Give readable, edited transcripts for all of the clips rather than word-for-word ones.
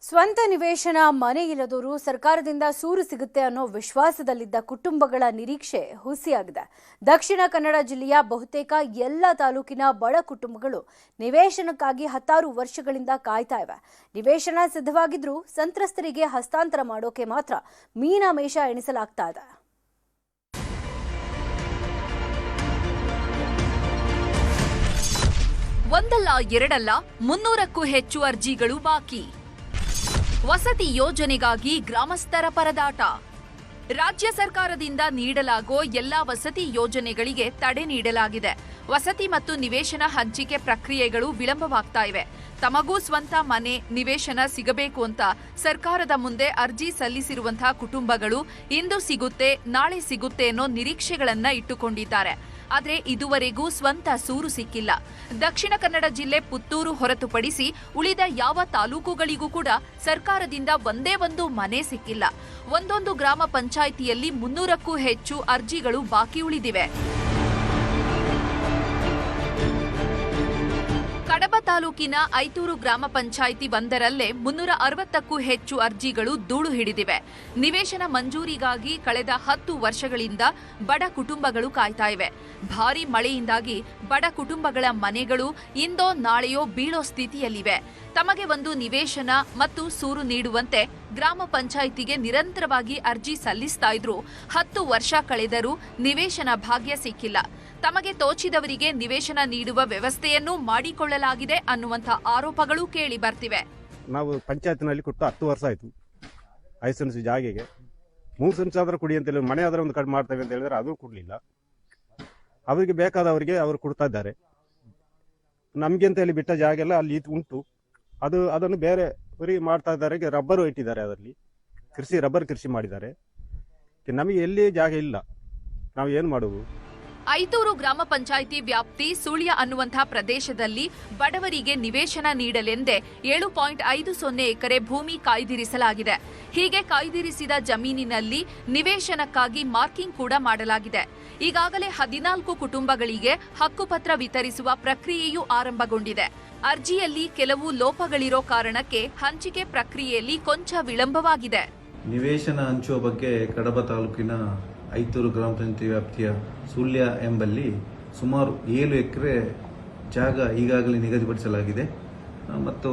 ಸ್ವಂತ ನಿವೇಶನ ಮನೆ ಇಲ್ಲದವರು ಸರ್ಕಾರದಿಂದ ಸೂರು ಸಿಗುತ್ತೆ ಅನ್ನೋ ವಿಶ್ವಾಸದಲ್ಲಿದ್ದ ಕುಟುಂಬಗಳ ನಿರೀಕ್ಷೆ ಹುಸಿಯಾಗಿದೆ. ದಕ್ಷಿಣ ಕನ್ನಡ ಜಿಲ್ಲೆಯ ಬಹುತೇಕ ಎಲ್ಲ ತಾಲೂಕಿನ ಬಡ ಕುಟುಂಬಗಳು ನಿವೇಶನಕ್ಕಾಗಿ 10 ವರ್ಷಗಳಿಂದ ಕಾಯ್ತಾ ಇವೆ. ನಿವೇಶನ ಸಿದ್ಧವಾಗಿದ್ರೂ ಸಂತ್ರಸ್ತರಿಗೆ ಹಸ್ತಾಂತರ ಮಾಡೋಕೆ ಮಾತ್ರ ಮೀನಾಮೇಷ ಎಣಿಸಲಾಗ್ತಾ ಇದೆ. ಒಂದಲ್ಲ ಎರಡಲ್ಲ 300ಕ್ಕೂ ಹೆಚ್ಚು ಅರ್ಜಿಗಳು ಬಾಕಿ. ವಸತಿ ಯೋಜನೆಗಾಗಿ ಗ್ರಾಮಸ್ಥರ ಪರದಾಟ. ರಾಜ್ಯ ಸರ್ಕಾರದಿಂದ ನೀಡಲಾಗೋ ಎಲ್ಲಾ ವಸತಿ ಯೋಜನೆಗಳಿಗೆ ತಡೆ ನೀಡಲಾಗಿದೆ. ವಸತಿ ಮತ್ತು ನಿವೇಶನ ಹಂಚಿಕೆ ಪ್ರಕ್ರಿಯೆಗಳು ವಿಳಂಬವಾಗ್ತಾ ಇವೆ. ತಮಗೂ ಸ್ವಂತ ಮನೆ ನಿವೇಶನ ಸಿಗಬೇಕು ಅಂತ ಸರ್ಕಾರದ ಮುಂದೆ ಅರ್ಜಿ ಸಲ್ಲಿಸಿರುವಂತಹ ಕುಟುಂಬಗಳು ಇಂದು ಸಿಗುತ್ತೆ ನಾಳೆ ಸಿಗುತ್ತೆ ಅನ್ನೋ ನಿರೀಕ್ಷೆಗಳನ್ನ ಇಟ್ಟುಕೊಂಡಿದ್ದಾರೆ. ಆದರೆ ಇದುವರೆಗೂ ಸ್ವಂತ ಸೂರು ಸಿಕ್ಕಿಲ್ಲ. ದಕ್ಷಿಣ ಕನ್ನಡ ಜಿಲ್ಲೆ ಪುತ್ತೂರು ಹೊರತುಪಡಿಸಿ ಉಳಿದ ಯಾವ ತಾಲೂಕುಗಳಿಗೂ ಕೂಡ ಸರ್ಕಾರದಿಂದ ಒಂದೇ ಒಂದು ಮನೆ ಸಿಕ್ಕಿಲ್ಲ. ಒಂದೊಂದು ಗ್ರಾಮ ಪಂಚಾಯಿತಿಯಲ್ಲಿ 300ಕ್ಕೂ ಹೆಚ್ಚು ಅರ್ಜಿಗಳು ಬಾಕಿ ಉಳಿದಿವೆ. ಕಡಬ ತಾಲೂಕಿನ ಐತೂರು ಗ್ರಾಮ ಪಂಚಾಯಿತಿ ಒಂದರಲ್ಲೇ 360ಕ್ಕೂ ಹೆಚ್ಚು ಅರ್ಜಿಗಳು ಧೂಳು ಹಿಡಿದಿವೆ. ನಿವೇಶನ ಮಂಜೂರಿಗಾಗಿ ಕಳೆದ 10 ವರ್ಷಗಳಿಂದ ಬಡ ಕುಟುಂಬಗಳು ಕಾಯ್ತಾ ಇವೆ. ಭಾರೀ ಮಳೆಯಿಂದಾಗಿ ಬಡ ಕುಟುಂಬಗಳ ಮನೆಗಳು ಇಂದೋ ನಾಳೆಯೋ ಬೀಳೋ ಸ್ಥಿತಿಯಲ್ಲಿವೆ. ತಮಗೆ ಒಂದು ನಿವೇಶನ ಮತ್ತು ಸೂರು ನೀಡುವಂತೆ ಗ್ರಾಮ ಪಂಚಾಯಿತಿಗೆ ನಿರಂತರವಾಗಿ ಅರ್ಜಿ ಸಲ್ಲಿಸ್ತಾ ಇದ್ರು 10 ವರ್ಷ ಕಳೆದರೂ ನಿವೇಶನ ಭಾಗ್ಯ ಸಿಕ್ಕಿಲ್ಲ. ತಮಗೆ ತೋಚಿದವರಿಗೆ ನಿವೇಶನ ನೀಡುವ ವ್ಯವಸ್ಥೆಯನ್ನು ಮಾಡಿಕೊಳ್ಳಲಾಗಿದೆ ಅನ್ನುವಂಥ ಆರೋಪಗಳು ಕೇಳಿ ಬರ್ತಿವೆ. ನಾವು ಪಂಚಾಯತ್ನಲ್ಲಿ ಕೊಟ್ಟು 10 ವರ್ಷ ಆಯಿತು. 5 ಸೆನ್ಸ್ ಜಾಗೆಗೆ 3 ಸೆನ್ಸ್ ಆದರೂ ಕೊಡಿ ಅಂತ ಹೇಳಿ, ಮನೆ ಆದ್ರೆ ಒಂದು ಕಡೆ ಮಾಡ್ತೇವೆ ಅಂತ ಹೇಳಿದ್ರೆ ಅದು ಕೊಡಲಿಲ್ಲ. ಅವರಿಗೆ ಬೇಕಾದವರಿಗೆ ಅವರು ಕೊಡ್ತಾ ಇದ್ದಾರೆ. ನಮಗೆ ಅಂತ ಹೇಳಿ ಬಿಟ್ಟ ಜಾಗ ಎಲ್ಲ ಅಲ್ಲಿ ಉಂಟು. ಅದನ್ನು ಬೇರೆ ಮಾಡ್ತಾ ಇದ್ದಾರೆ. ರಬ್ಬರು ಇಟ್ಟಿದ್ದಾರೆ, ಅದರಲ್ಲಿ ರಬ್ಬರ್ ಕೃಷಿ ಮಾಡಿದ್ದಾರೆ. ನಮಗೆ ಎಲ್ಲಿ ಜಾಗ ಇಲ್ಲ, ನಾವು ಏನು ಮಾಡುವುದು? ಐತೂರು ಗ್ರಾಮ ಪಂಚಾಯಿತಿ ವ್ಯಾಪ್ತಿ ಸುಳ್ಯ ಅನ್ನುವಂತಹ ಪ್ರದೇಶದಲ್ಲಿ ಬಡವರಿಗೆ ನಿವೇಶನ ನೀಡಲೆಂದೇ 7.50 ಎಕರೆ ಭೂಮಿ ಕಾಯ್ದಿರಿಸಲಾಗಿದೆ. ಹೀಗೆ ಕಾಯ್ದಿರಿಸಿದ ಜಮೀನಿನಲ್ಲಿ ನಿವೇಶನಕ್ಕಾಗಿ ಮಾರ್ಕಿಂಗ್ ಕೂಡ ಮಾಡಲಾಗಿದೆ. ಈಗಾಗಲೇ 14 ಕುಟುಂಬಗಳಿಗೆ ಹಕ್ಕುಪತ್ರ ವಿತರಿಸುವ ಪ್ರಕ್ರಿಯೆಯೂ ಆರಂಭಗೊಂಡಿದೆ. ಅರ್ಜಿಯಲ್ಲಿ ಕೆಲವು ಲೋಪಗಳಿರೋ ಕಾರಣಕ್ಕೆ ಹಂಚಿಕೆ ಪ್ರಕ್ರಿಯೆಯಲ್ಲಿ ಕೊಂಚ ವಿಳಂಬವಾಗಿದೆ. ನಿವೇಶನ ಹಂಚುವ ಬಗ್ಗೆ ಕಡಬ ತಾಲೂಕಿನ ಐತೂರು ಗ್ರಾಮ ಪಂಚಾಯತಿ ವ್ಯಾಪ್ತಿಯ ಸುಳ್ಯ ಎಂಬಲ್ಲಿ ಸುಮಾರು 7 ಎಕರೆ ಜಾಗ ಈಗಾಗಲೇ ನಿಗದಿಪಡಿಸಲಾಗಿದೆ ಮತ್ತು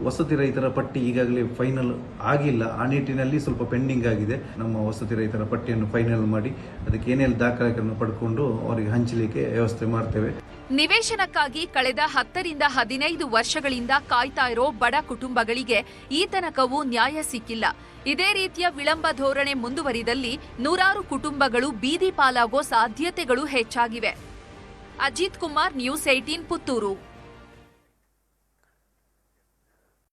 ವಸತಿ ರೈತರ ಪಟ್ಟಿ ಈಗಾಗಲೇ ಫೈನಲ್ ಆಗಿಲ್ಲ. ಆ ನಿಟ್ಟಿನಲ್ಲಿ ಸ್ವಲ್ಪ ಪೆಂಡಿಂಗ್ ಆಗಿದೆ. ನಮ್ಮ ವಸತಿ ರೈತರ ಪಟ್ಟಿಯನ್ನು ಫೈನಲ್ ಮಾಡಿ ಅದಕ್ಕೆ ಏನೆಲ್ಲ ದಾಖಲೆಗಳನ್ನು ಪಡ್ಕೊಂಡು ಅವರಿಗೆ ಹಂಚಲಿಕ್ಕೆ ವ್ಯವಸ್ಥೆ ಮಾಡ್ತೇವೆ. ನಿವೇಶನಕ್ಕಾಗಿ ಕಳೆದ 10 ರಿಂದ 15 ವರ್ಷಗಳಿಂದ ಕಾಯ್ತಾ ಇರೋ ಬಡ ಕುಟುಂಬಗಳಿಗೆ ಈ ತನಕವೂ ನ್ಯಾಯ ಸಿಕ್ಕಿಲ್ಲ. ಇದೇ ರೀತಿಯ ವಿಳಂಬ ಧೋರಣೆ ಮುಂದುವರಿದಲ್ಲಿ 100 ಕುಟುಂಬಗಳು ಬೀದಿ ಪಾಲಾಗೋ ಸಾಧ್ಯತೆಗಳು ಹೆಚ್ಚಾಗಿವೆ. ಅಜಿತ್ ಕುಮಾರ್, ನ್ಯೂಸ್ 18 ಪುತ್ತೂರು.